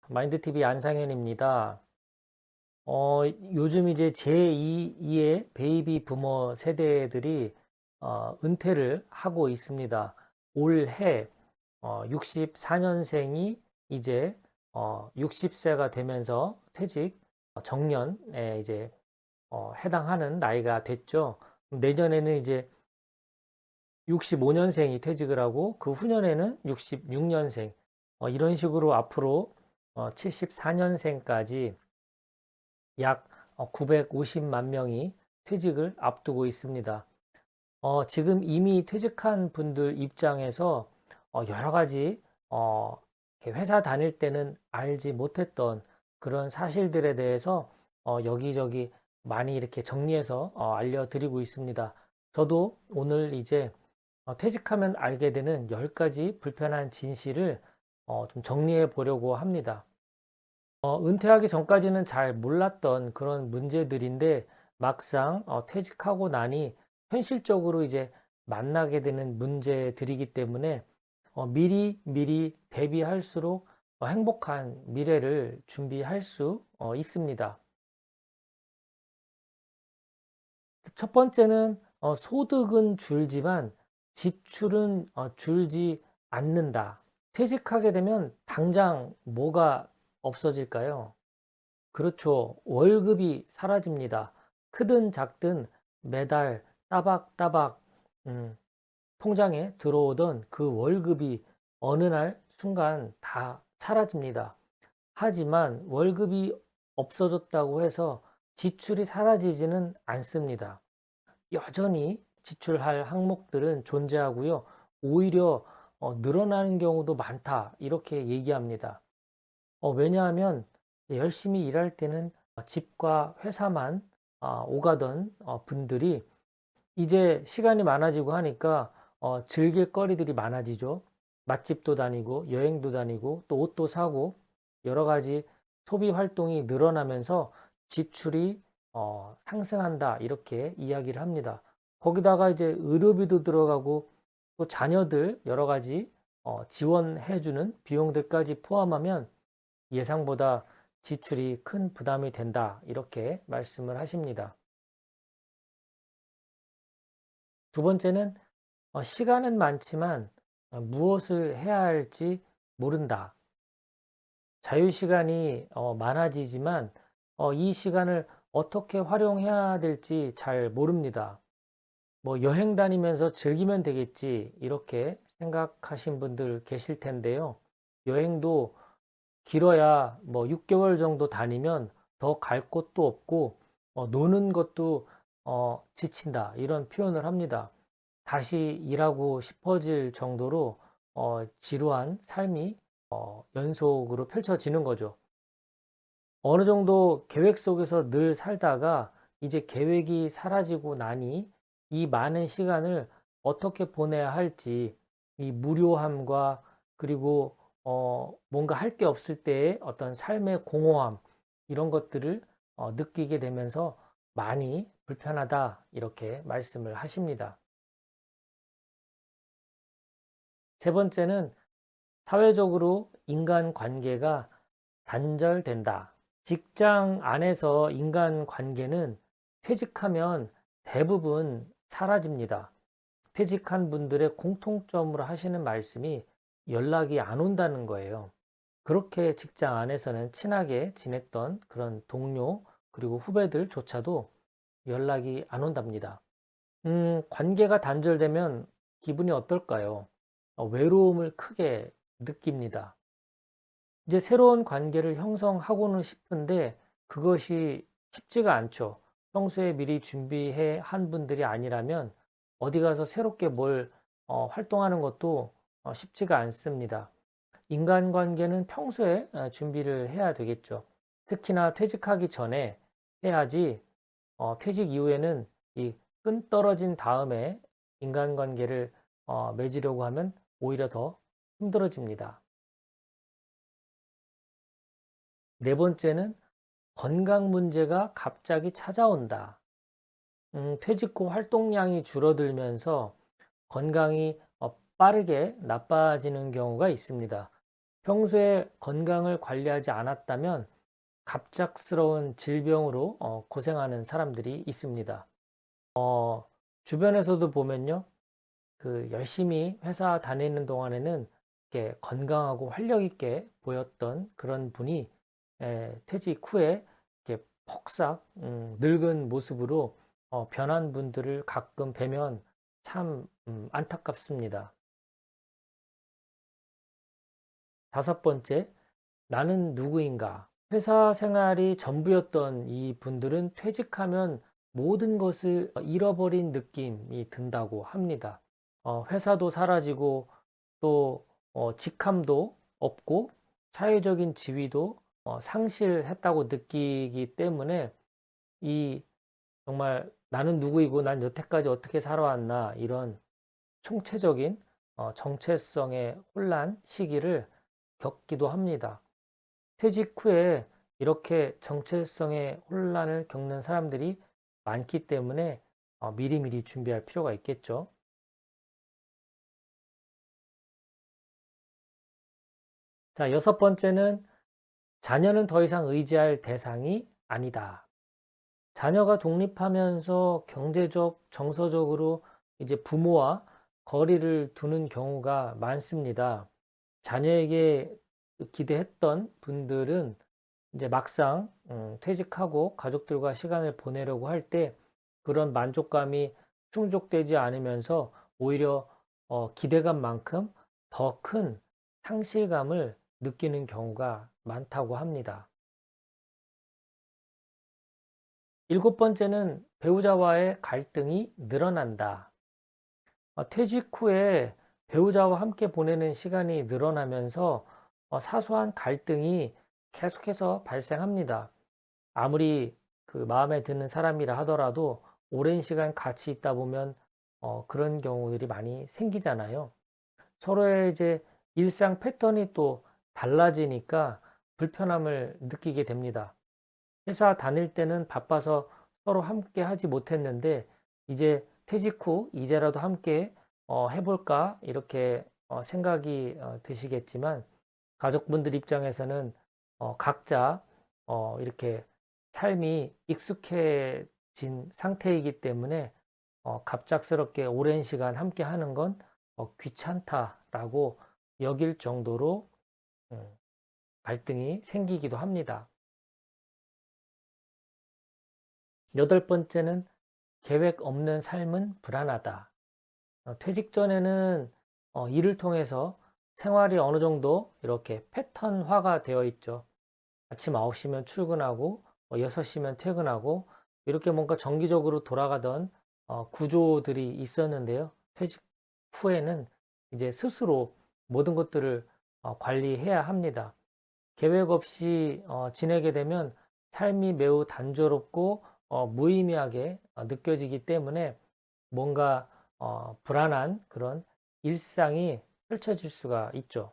마인드TV 안상현입니다. 요즘 이제 제2의 베이비 부머 세대들이 은퇴를 하고 있습니다. 올해 64년생이 이제 60세가 되면서 퇴직 정년에 이제 해당하는 나이가 됐죠. 내년에는 이제 65년생이 퇴직을 하고 그 후년에는 66년생 이런 식으로 앞으로 74년생까지 약 950만 명이 퇴직을 앞두고 있습니다. 지금 이미 퇴직한 분들 입장에서 여러 가지 이렇게 회사 다닐 때는 알지 못했던 그런 사실들에 대해서 여기저기 많이 이렇게 정리해서 알려드리고 있습니다. 저도 오늘 이제 퇴직하면 알게 되는 10가지 불편한 진실을 좀 정리해 보려고 합니다. 은퇴하기 전까지는 잘 몰랐던 그런 문제들인데 막상 퇴직하고 나니 현실적으로 이제 만나게 되는 문제들이기 때문에 미리 대비할수록 행복한 미래를 준비할 수 있습니다. 첫 번째는 소득은 줄지만 지출은 줄지 않는다. 퇴직하게 되면 당장 뭐가 없어질까요? 그렇죠. 월급이 사라집니다. 크든 작든 매달 따박따박 음, 통장에 들어오던 그 월급이 어느 날 순간 다 사라집니다. 하지만 월급이 없어졌다고 해서 지출이 사라지지는 않습니다. 여전히 지출할 항목들은 존재하고요. 오히려 늘어나는 경우도 많다. 이렇게 얘기합니다. 왜냐하면 열심히 일할 때는 집과 회사만 오가던 분들이 이제 시간이 많아지고 하니까 즐길 거리들이 많아지죠. 맛집도 다니고 여행도 다니고 또 옷도 사고 여러 가지 소비 활동이 늘어나면서 지출이 상승한다 이렇게 이야기를 합니다. 거기다가 이제 의료비도 들어가고 또 자녀들 여러 가지 지원해주는 비용들까지 포함하면 예상보다 지출이 큰 부담이 된다 이렇게 말씀을 하십니다. 두 번째는 시간은 많지만 무엇을 해야 할지 모른다. 자유시간이 많아지지만 이 시간을 어떻게 활용해야 될지 잘 모릅니다. 뭐 여행 다니면서 즐기면 되겠지 이렇게 생각하신 분들 계실 텐데요. 여행도 길어야 뭐 6개월 정도 다니면 더 갈 곳도 없고 노는 것도 지친다 이런 표현을 합니다. 다시 일하고 싶어질 정도로 지루한 삶이 연속으로 펼쳐지는 거죠. 어느 정도 계획 속에서 늘 살다가 이제 계획이 사라지고 나니 이 많은 시간을 어떻게 보내야 할지 이 무료함과 그리고 뭔가 할 게 없을 때의 어떤 삶의 공허함 이런 것들을 느끼게 되면서 많이 불편하다 이렇게 말씀을 하십니다. 세 번째는 사회적으로 인간관계가 단절된다. 직장 안에서 인간관계는 퇴직하면 대부분 사라집니다. 퇴직한 분들의 공통점으로 하시는 말씀이 연락이 안 온다는 거예요. 그렇게 직장 안에서는 친하게 지냈던 그런 동료 그리고 후배들조차도 연락이 안 온답니다. 관계가 단절되면 기분이 어떨까요? 외로움을 크게 느낍니다. 이제 새로운 관계를 형성하고는 싶은데 그것이 쉽지가 않죠. 평소에 미리 준비해 한 분들이 아니라면 어디 가서 새롭게 뭘 활동하는 것도 쉽지가 않습니다. 인간관계는 평소에 준비를 해야 되겠죠. 특히나 퇴직하기 전에 해야지 퇴직 이후에는 이 끈 떨어진 다음에 인간관계를 맺으려고 하면 오히려 더 힘들어집니다. 네 번째는 건강 문제가 갑자기 찾아온다. 퇴직 후 활동량이 줄어들면서 건강이 빠르게 나빠지는 경우가 있습니다. 평소에 건강을 관리하지 않았다면 갑작스러운 질병으로 고생하는 사람들이 있습니다. 주변에서도 보면요. 열심히 회사 다니는 동안에는 이렇게 건강하고 활력 있게 보였던 그런 분이 퇴직 후에 이렇게 폭삭 늙은 모습으로 변한 분들을 가끔 뵈면 참 안타깝습니다. 다섯 번째, 나는 누구인가? 회사 생활이 전부였던 이 분들은 퇴직하면 모든 것을 잃어버린 느낌이 든다고 합니다. 회사도 사라지고 또 직함도 없고 사회적인 지위도 상실했다고 느끼기 때문에 이 정말 나는 누구이고 난 여태까지 어떻게 살아왔나 이런 총체적인 정체성의 혼란 시기를 겪기도 합니다. 퇴직 후에 이렇게 정체성의 혼란을 겪는 사람들이 많기 때문에 미리미리 준비할 필요가 있겠죠. 자, 여섯 번째는 자녀는 더 이상 의지할 대상이 아니다. 자녀가 독립하면서 경제적, 정서적으로 이제 부모와 거리를 두는 경우가 많습니다. 자녀에게 기대했던 분들은 이제 막상 퇴직하고 가족들과 시간을 보내려고 할 때 그런 만족감이 충족되지 않으면서 오히려 기대감만큼 더 큰 상실감을 느끼는 경우가 많다고 합니다. 일곱 번째는 배우자와의 갈등이 늘어난다. 퇴직 후에 배우자와 함께 보내는 시간이 늘어나면서 사소한 갈등이 계속해서 발생합니다. 아무리 마음에 드는 사람이라 하더라도 오랜 시간 같이 있다 보면 그런 경우들이 많이 생기잖아요. 서로의 이제 일상 패턴이 또 달라지니까 불편함을 느끼게 됩니다. 회사 다닐 때는 바빠서 서로 함께 하지 못했는데 이제 퇴직 후 이제라도 함께 해볼까 이렇게 생각이 드시겠지만 가족분들 입장에서는 각자 이렇게 삶이 익숙해진 상태이기 때문에 갑작스럽게 오랜 시간 함께 하는 건 귀찮다라고 여길 정도로 음, 갈등이 생기기도 합니다. 여덟 번째는 계획 없는 삶은 불안하다. 퇴직 전에는 일을 통해서 생활이 어느 정도 이렇게 패턴화가 되어 있죠. 아침 9시면 출근하고 6시면 퇴근하고 이렇게 뭔가 정기적으로 돌아가던 구조들이 있었는데요. 퇴직 후에는 이제 스스로 모든 것들을 관리해야 합니다. 계획 없이 지내게 되면 삶이 매우 단조롭고 무의미하게 느껴지기 때문에 뭔가 불안한 그런 일상이 펼쳐질 수가 있죠.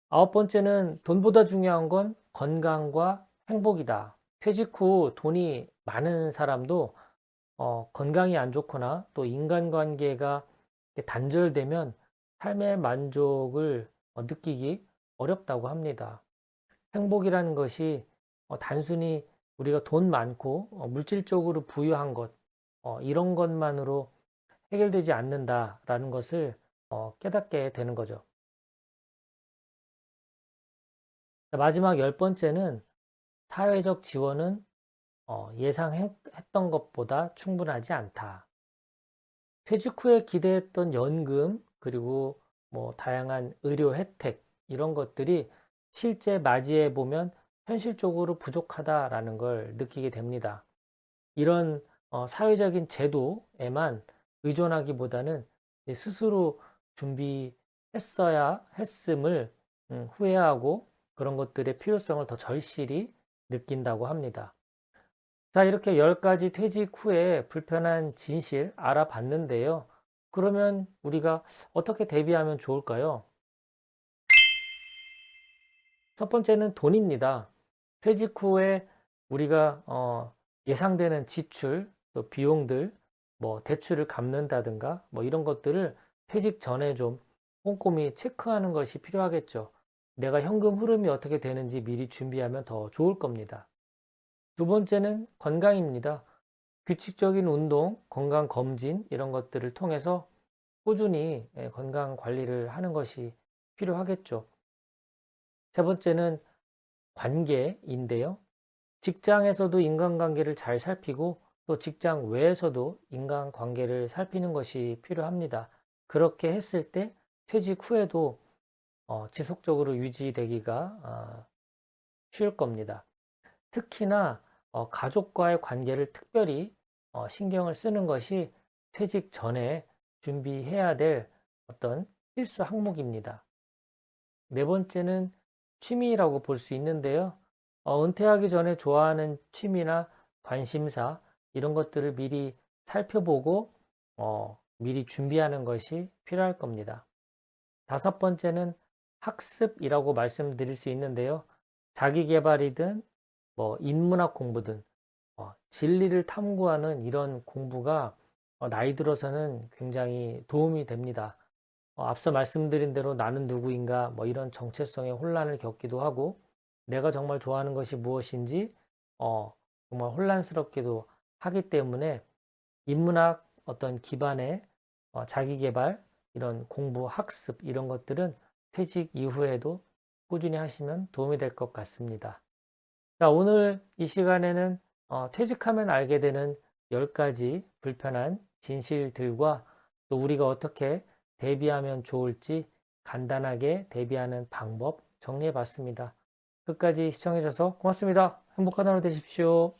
아홉 번째는 돈보다 중요한 건 건강과 행복이다. 퇴직 후 돈이 많은 사람도 건강이 안 좋거나 또 인간관계가 단절되면 삶의 만족을 느끼기 어렵다고 합니다. 행복이라는 것이 단순히 우리가 돈 많고 물질적으로 부유한 것 이런 것만으로 해결되지 않는다라는 것을 깨닫게 되는 거죠. 마지막 열 번째는 사회적 지원은 예상했던 것보다 충분하지 않다. 퇴직 후에 기대했던 연금 그리고 뭐 다양한 의료 혜택 이런 것들이 실제 맞이해 보면 현실적으로 부족하다라는 걸 느끼게 됩니다. 이런 사회적인 제도에만 의존하기보다는 스스로 준비했어야 했음을 후회하고 그런 것들의 필요성을 더 절실히 느낀다고 합니다. 자, 이렇게 10가지 퇴직 후에 불편한 진실 알아봤는데요. 그러면 우리가 어떻게 대비하면 좋을까요? 첫 번째는 돈입니다. 퇴직 후에 우리가 예상되는 지출, 또 비용들, 뭐 대출을 갚는다든가 뭐 이런 것들을 퇴직 전에 좀 꼼꼼히 체크하는 것이 필요하겠죠. 내가 현금 흐름이 어떻게 되는지 미리 준비하면 더 좋을 겁니다. 두 번째는 건강입니다. 규칙적인 운동, 건강 검진 이런 것들을 통해서 꾸준히 건강 관리를 하는 것이 필요하겠죠. 세 번째는 관계인데요. 직장에서도 인간관계를 잘 살피고 또 직장 외에서도 인간관계를 살피는 것이 필요합니다. 그렇게 했을 때 퇴직 후에도 지속적으로 유지되기가 쉬울 겁니다. 특히나 가족과의 관계를 특별히 신경을 쓰는 것이 퇴직 전에 준비해야 될 어떤 필수 항목입니다. 네 번째는 취미라고 볼 수 있는데요. 은퇴하기 전에 좋아하는 취미나 관심사 이런 것들을 미리 살펴보고 미리 준비하는 것이 필요할 겁니다. 다섯 번째는 학습이라고 말씀드릴 수 있는데요. 자기 개발이든 뭐 인문학 공부든 진리를 탐구하는 이런 공부가 나이 들어서는 굉장히 도움이 됩니다. 앞서 말씀드린 대로 나는 누구인가 뭐 이런 정체성의 혼란을 겪기도 하고 내가 정말 좋아하는 것이 무엇인지 정말 혼란스럽기도 하기 때문에 인문학 어떤 기반의 자기 개발 이런 공부 학습 이런 것들은 퇴직 이후에도 꾸준히 하시면 도움이 될 것 같습니다. 자, 오늘 이 시간에는 퇴직하면 알게 되는 10가지 불편한 진실들과 또 우리가 어떻게 대비하면 좋을지 간단하게 대비하는 방법 정리해 봤습니다. 끝까지 시청해 주셔서 고맙습니다. 행복한 하루 되십시오.